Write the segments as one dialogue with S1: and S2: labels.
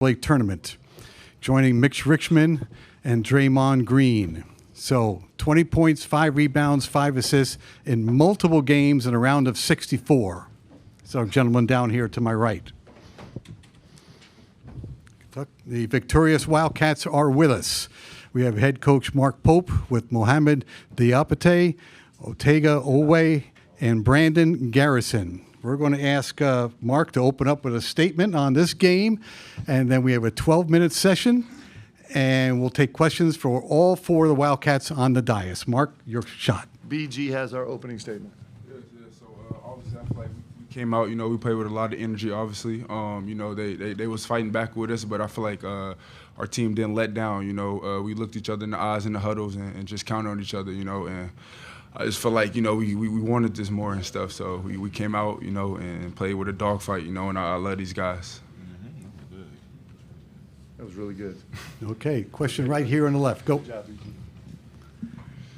S1: NCAA Tournament, joining Mitch Richmond and Draymond Green. So 20 points, 5 rebounds, 5 assists in multiple games in a round of 64. So gentlemen down here to my right. The victorious Wildcats are with us. We have head coach Mark Pope with Mohamed Diapate, Otega Owe, and Brandon Garrison. We're going to ask Mark to open up with a statement on this game, and then we have a 12-minute session, and we'll take questions for all 4 of the Wildcats on the dais. Mark, your shot.
S2: BG has our opening statement.
S3: So obviously I feel like we came out, we played with a lot of energy, obviously. They was fighting back with us, but I feel like our team didn't let down, We looked each other in the eyes in the huddles and just counted on each other, and I just feel like, we wanted this more and stuff. So we came out, and played with a dogfight, and I love these guys.
S2: That was really good.
S1: Okay, question right here on the left. Go.
S2: Good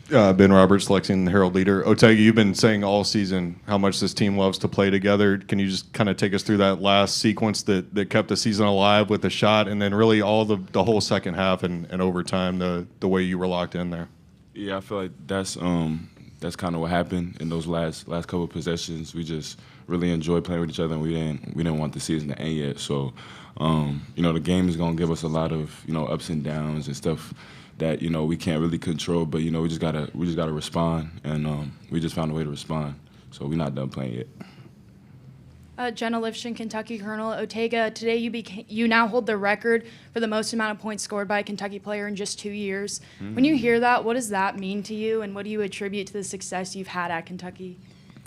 S2: job,
S4: Ben Roberts, Lexington Herald Leader. Otega, you've been saying all season how much this team loves to play together. Can you just kind of take us through that last sequence that kept the season alive with the shot, and then really all the whole second half and overtime, the way you were locked in there?
S3: Yeah, I feel like that's kind of what happened in those last couple of possessions. We just really enjoyed playing with each other, and we didn't want the season to end yet. So, the game is gonna give us a lot of ups and downs and stuff that we can't really control. But we just gotta respond, and we just found a way to respond. So we're not done playing yet.
S5: Jenna Lifshin, Kentucky Colonel. Otega, today you now hold the record for the most amount of points scored by a Kentucky player in just 2 years. Mm-hmm. When you hear that, what does that mean to you, and what do you attribute to the success you've had at Kentucky?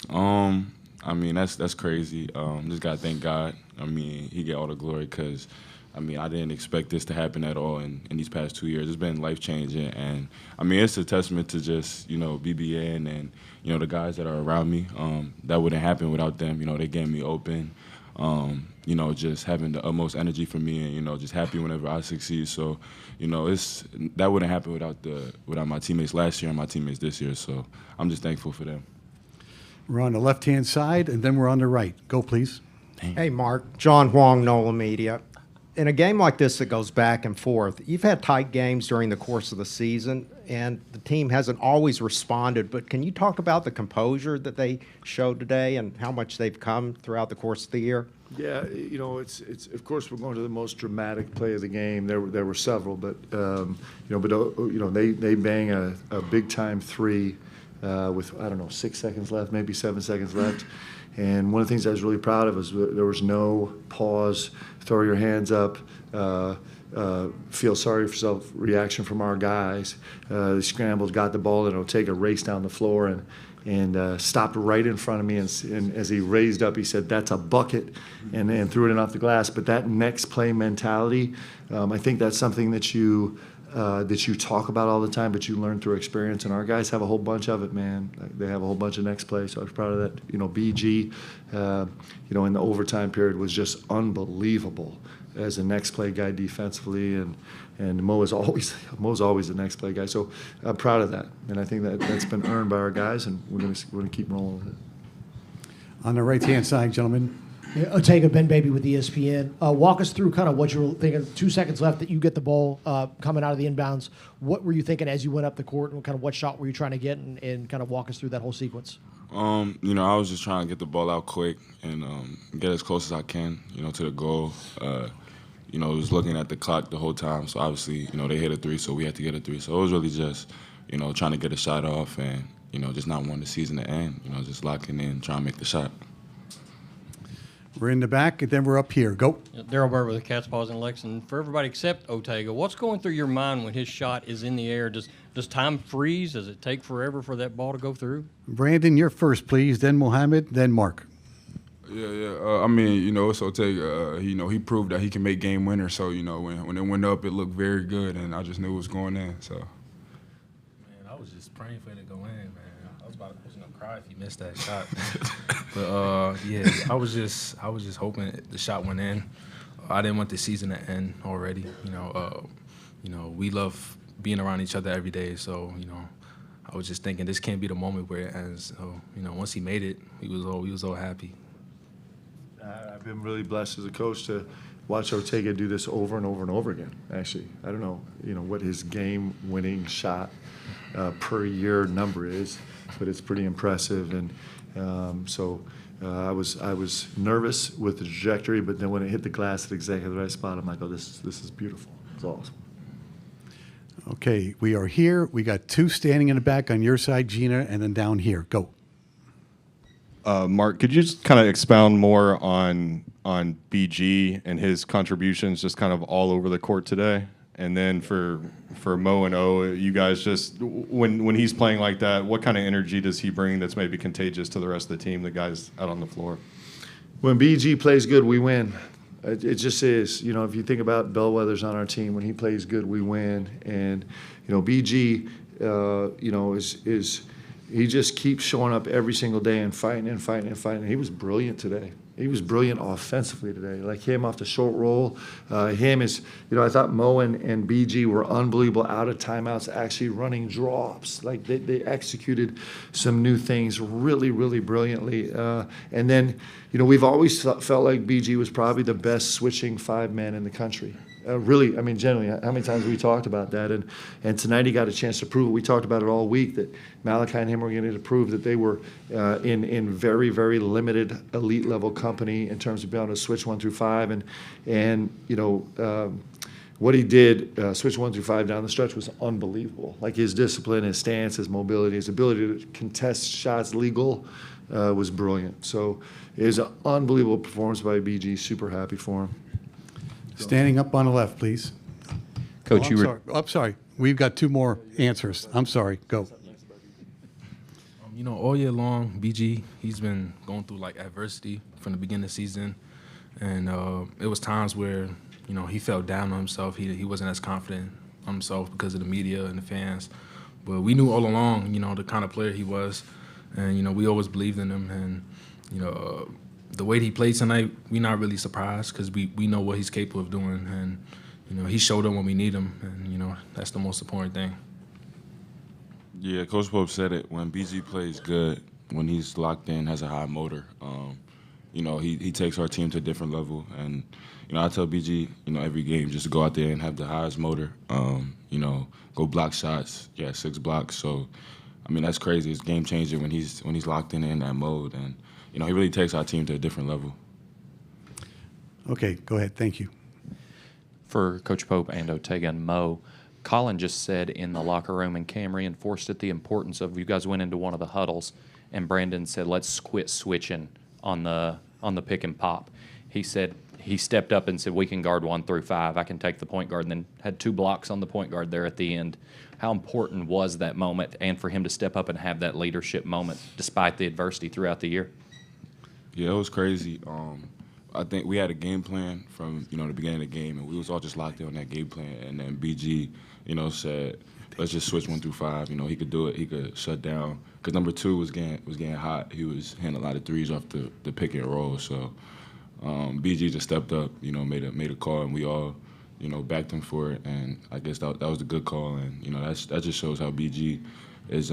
S3: That's crazy. Just gotta thank God. He get all the glory because, I didn't expect this to happen at all in these past 2 years. It's been life-changing, and, it's a testament to just, BBN and, the guys that are around me. That wouldn't happen without them. They get me open, just having the utmost energy for me and, just happy whenever I succeed. So, that wouldn't happen without my teammates last year and my teammates this year. So I'm just thankful for them.
S1: We're on the left-hand side, and then we're on the right. Go, please.
S6: Hey, Mark. John Huang, NOLA Media. In a game like this that goes back and forth, you've had tight games during the course of the season, and the team hasn't always responded. But can you talk about the composure that they showed today and how much they've come throughout the course of the year?
S2: Yeah, it's of course we're going to the most dramatic play of the game. There were several, but they bang a big time 3 with 6 seconds left, maybe 7 seconds left. And one of the things I was really proud of was there was no pause, throw your hands up, feel sorry for yourself reaction from our guys. They scrambled, got the ball, and Otega raced down the floor and stopped right in front of me. And as he raised up, he said, "That's a bucket," and threw it in off the glass. But that next play mentality, I think that's something that you talk about all the time, but you learn through experience. And our guys have a whole bunch of it, man. They have a whole bunch of next play. So I was proud of that. BG, in the overtime period was just unbelievable as a next play guy defensively, and Mo's always the next play guy. So I'm proud of that, and I think that's been earned by our guys, and we're gonna keep rolling with it.
S1: On the right-hand side, gentlemen.
S7: Otega, Ben Baby with ESPN. Walk us through kind of what you were thinking. 2 seconds left that you get the ball coming out of the inbounds. What were you thinking as you went up the court, and kind of what shot were you trying to get, and kind of walk us through that whole sequence?
S3: I was just trying to get the ball out quick and get as close as I can, to the goal. Was looking at the clock the whole time. So obviously, they hit a 3, so we had to get a 3. So it was really just, trying to get a shot off and, just not wanting the season to end. Just locking in, trying to make the shot.
S1: We're in the back, and then we're up here. Go.
S8: Daryl Bird with the Cats Paws in Lexington. For everybody except Otega, what's going through your mind when his shot is in the air? Does time freeze? Does it take forever for that ball to go through?
S1: Brandon, you're first, please. Then Mohamed, then Mark.
S3: Yeah. It's Otega. He proved that he can make game winners. So, when it went up, it looked very good, and I just knew it was going in. So.
S9: Man, I was just praying for it to go in, man. I was gonna cry if he missed that shot. But I was just hoping the shot went in. I didn't want the season to end already. We love being around each other every day. So I was just thinking this can't be the moment where it ends. So once he made it, we was all happy.
S2: I've been really blessed as a coach to watch Ortega do this over and over and over again. Actually, I don't know, what his game-winning shot per year number is, but it's pretty impressive. And I was nervous with the trajectory, but then when it hit the glass at exactly the right spot, I'm like, oh, this is beautiful. It's awesome.
S1: Okay, we are here. We got two standing in the back on your side, Gina, and then down here. Go.
S4: Mark, could you just kind of expound more on BG and his contributions just kind of all over the court today? And then for Mo and O, you guys just, when he's playing like that, what kind of energy does he bring that's maybe contagious to the rest of the team, the guys out on the floor?
S2: When BG plays good, we win. It just is. If you think about Bellwether's on our team, when he plays good, we win. And, BG, is he just keeps showing up every single day and fighting and fighting and fighting. He was brilliant today. He was brilliant offensively today. Like him off the short roll. I thought Mo and BG were unbelievable out of timeouts, actually running drops. Like they executed some new things really, really brilliantly. And then, we've always felt like BG was probably the best switching 5-man in the country. Really, generally, how many times have we talked about that? And tonight he got a chance to prove it. We talked about it all week, that Malachi and him were going to prove that they were in very, very limited elite level company in terms of being able to switch 1 through 5. What he did, switch 1 through 5 down the stretch, was unbelievable. Like his discipline, his stance, his mobility, his ability to contest shots legal was brilliant. So it was an unbelievable performance by BG. Super happy for him.
S1: Standing up on the left, please.
S10: Coach,
S1: I'm sorry. We've got two more answers. I'm sorry. Go.
S9: All year long, BG, he's been going through like adversity from the beginning of the season, and it was times where he felt down on himself. He wasn't as confident on himself because of the media and the fans. But we knew all along, the kind of player he was, and we always believed in him. And the way he played tonight, we're not really surprised because we know what he's capable of doing, and he showed up when we need him, and that's the most important thing.
S3: Yeah, Coach Pope said it. When BG plays good, when he's locked in, has a high motor, he takes our team to a different level. And I tell BG, every game just to go out there and have the highest motor. Go block shots. Yeah, 6 blocks. So, that's crazy. It's game changing when he's locked in that mode, and he really takes our team to a different level.
S1: Okay, go ahead. Thank you.
S10: For Coach Pope and Ortega and Mo, Colin just said in the locker room, and Cam reinforced it, the importance of, you guys went into one of the huddles, and Brandon said, let's quit switching on the pick and pop. He said he stepped up and said, we can guard 1 through 5. I can take the point guard, and then had 2 blocks on the point guard there at the end. How important was that moment, and for him to step up and have that leadership moment despite the adversity throughout the year?
S3: Yeah, it was crazy. I think we had a game plan from the beginning of the game, and we was all just locked in on that game plan. And then BG, said, let's just switch 1 through 5. He could do it. He could shut down because number 2 was getting hot. He was hitting a lot of threes off the pick and roll. So BG just stepped up, made a call, and we all backed him for it. And I guess that was a good call. And that just shows how BG is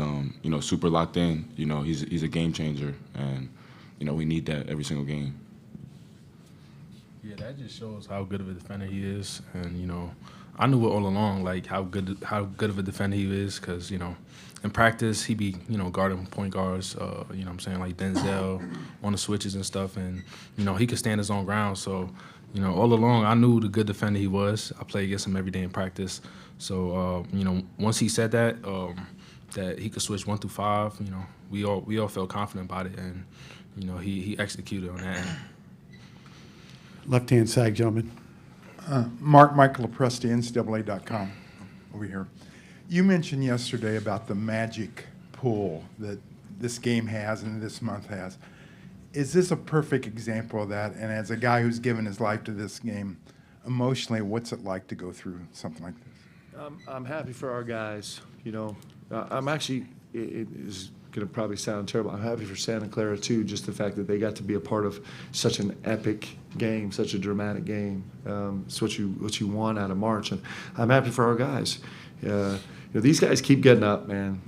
S3: super locked in. He's a game changer, and we need that every single game.
S9: Yeah, that just shows how good of a defender he is, and I knew it all along, like how good of a defender he is, because in practice he be guarding point guards, like Denzel on the switches and stuff, and he could stand his own ground. So all along I knew the good defender he was. I played against him every day in practice. So once he said that that he could switch 1 through 5, we all felt confident about it, and he executed on that.
S1: Left-hand side, gentlemen.
S11: Michael Lepresti, NCAA.com, over here. You mentioned yesterday about the magic pull that this game has and this month has. Is this a perfect example of that? And as a guy who's given his life to this game, emotionally, what's it like to go through something like this?
S2: I'm happy for our guys. I'm actually, it is going to probably sound terrible. I'm happy for Santa Clara too, just the fact that they got to be a part of such an epic game, such a dramatic game. It's what you want out of March, and I'm happy for our guys. These guys keep getting up, man.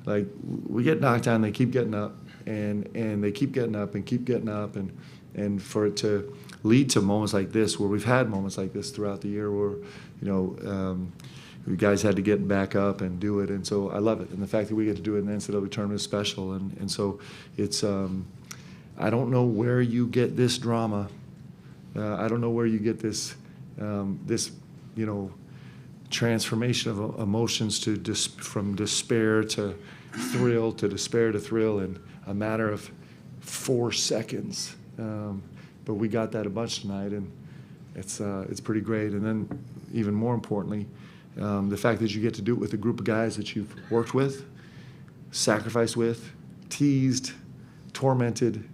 S2: Like we get knocked down, they keep getting up, and they keep getting up and keep getting up, and and for it to lead to moments like this, where we've had moments like this throughout the year, where you guys had to get back up and do it, and so I love it. And the fact that we get to do it in the NCAA tournament is special, and so it's. I don't know where you get this drama. I don't know where you get this, transformation of emotions from despair to thrill to despair to thrill in a matter of 4 seconds. But we got that a bunch tonight, and it's pretty great. And then, even more importantly, the fact that you get to do it with a group of guys that you've worked with, sacrificed with, teased, tormented,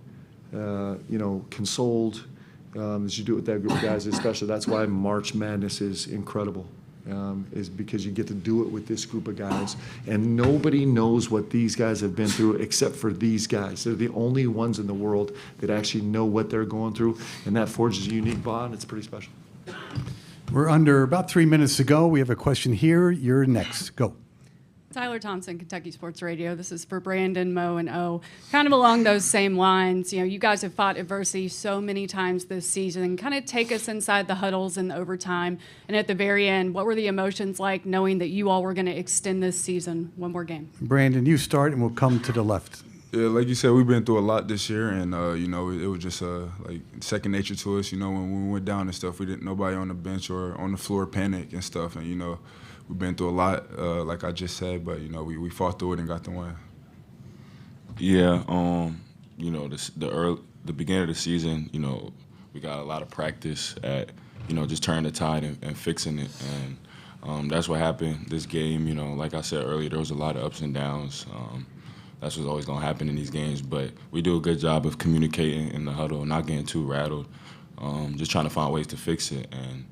S2: consoled. As you do it with that group of guys, especially. That's why March Madness is incredible, is because you get to do it with this group of guys. And nobody knows what these guys have been through except for these guys. They're the only ones in the world that actually know what they're going through, and that forges a unique bond. It's pretty special.
S1: We're under about 3 minutes to go. We have a question here. You're next. Go.
S12: Tyler Thompson, Kentucky Sports Radio. This is for Brandon, Mo, and O. Kind of along those same lines, you guys have fought adversity so many times this season. Kind of take us inside the huddles and the overtime. And at the very end, what were the emotions like knowing that you all were going to extend this season one more game?
S1: Brandon, you start, and we'll come to the left.
S13: Yeah, like you said, we've been through a lot this year, and it was just like second nature to us. When we went down and stuff, we didn't nobody on the bench or on the floor panic and stuff, and we've been through a lot, like I just said, but we fought through it and got the win.
S3: Yeah, the beginning of the season, we got a lot of practice at just turning the tide and fixing it, and that's what happened this game. Like I said earlier, there was a lot of ups and downs. That's what's always going to happen in these games, but we do a good job of communicating in the huddle, not getting too rattled, just trying to find ways to fix it. And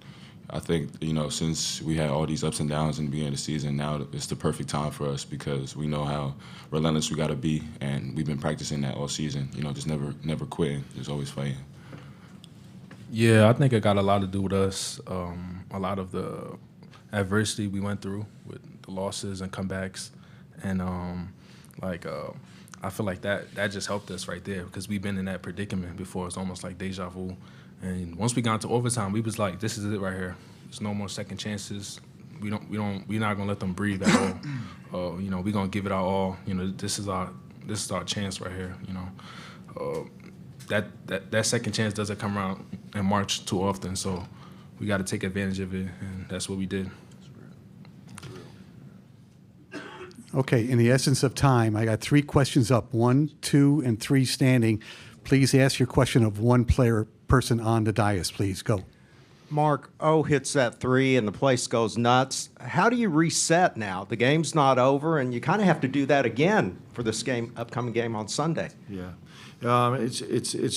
S3: I think, since we had all these ups and downs in the beginning of the season, now it's the perfect time for us because we know how relentless we got to be, and we've been practicing that all season, just never quitting, just always fighting.
S9: Yeah, I think it got a lot to do with us. A lot of the adversity we went through with the losses and comebacks, and I feel like that just helped us right there because we've been in that predicament before. It's almost like deja vu. And once we got into overtime, we was like, this is it right here. There's no more second chances. We're not gonna let them breathe at all. We're gonna give it our all. This is our chance right here. That second chance doesn't come around in March too often, so we got to take advantage of it, and that's what we did.
S1: Okay, in the essence of time, I got 3 questions up, 1, 2, and 3 standing. Please ask your question of one person on the dais, please. Go.
S6: Mark, O hits that 3 and the place goes nuts. How do you reset now? The game's not over, and you kind of have to do that again for this upcoming game on Sunday.
S2: Yeah. It's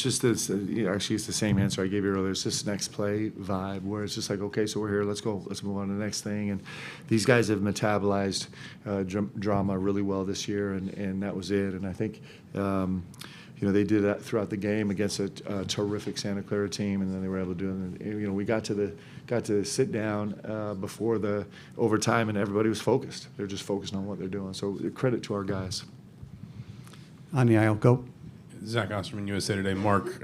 S2: just this. Actually, it's the same answer I gave you earlier. It's this next play vibe where it's just like, okay, so we're here. Let's go. Let's move on to the next thing. And these guys have metabolized drama really well this year, and that was it. And I think they did that throughout the game against a terrific Santa Clara team, and then they were able to do it. And, we got to sit down before the overtime, and everybody was focused. They're just focused on what they're doing. So credit to our guys.
S1: On the aisle, go.
S14: Zach Osterman, USA Today. Mark,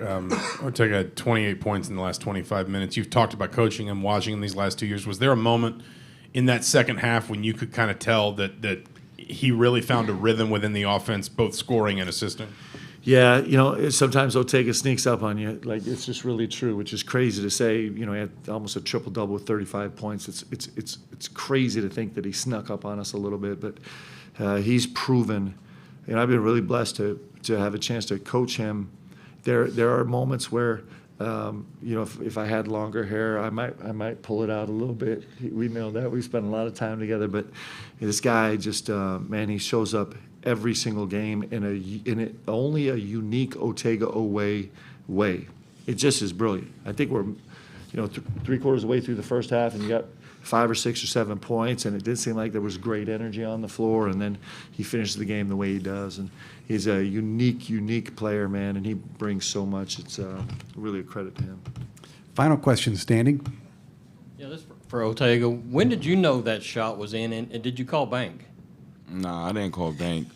S14: Ortega had 28 points in the last 25 minutes. You've talked about coaching him, watching him these last 2 years. Was there a moment in that second half when you could kind of tell that he really found a rhythm within the offense, both scoring and assisting?
S2: Yeah, sometimes Ortega sneaks up on you. Like, it's just really true, which is crazy to say. He had almost a triple-double with 35 points. It's crazy to think that he snuck up on us a little bit, but he's proven. I've been really blessed to have a chance to coach him. There are moments where, if I had longer hair, I might pull it out a little bit. We know that. We spent a lot of time together, but this guy just, he shows up every single game in only a unique Ortega way. It just is brilliant. I think we're, 3/4 of the way through the first half, and you got 5 or 6 or 7 points, and it did seem like there was great energy on the floor, and then he finishes the game the way he does, and he's a unique player, man, and he brings so much. It's really a credit to him.
S1: Final question, standing.
S8: Yeah, this for Ortega. When did you know that shot was in, and did you call bank?
S3: Nah, I didn't call bank.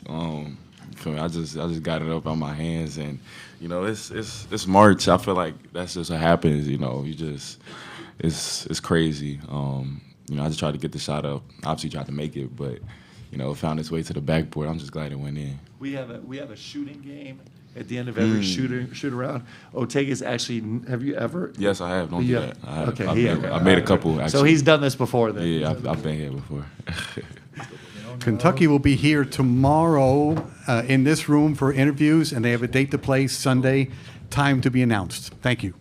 S3: feel me? I just got it up on my hands, and you know, it's March. I feel like that's just what happens. You know, it's crazy. You know, I just tried to get the shot up. Obviously, tried to make it, but you know, it found its way to the backboard. I'm just glad it went in.
S2: We have a shooting game at the end of every shoot around. Otega's actually. Have you ever?
S3: Yes, I have. Don't do that. I have.
S2: Okay,
S3: I made a couple. Actually.
S2: So he's done this before, then.
S3: Yeah, I've been here before.
S1: Kentucky will be here tomorrow in this room for interviews, and they have a date to play Sunday, time to be announced. Thank you.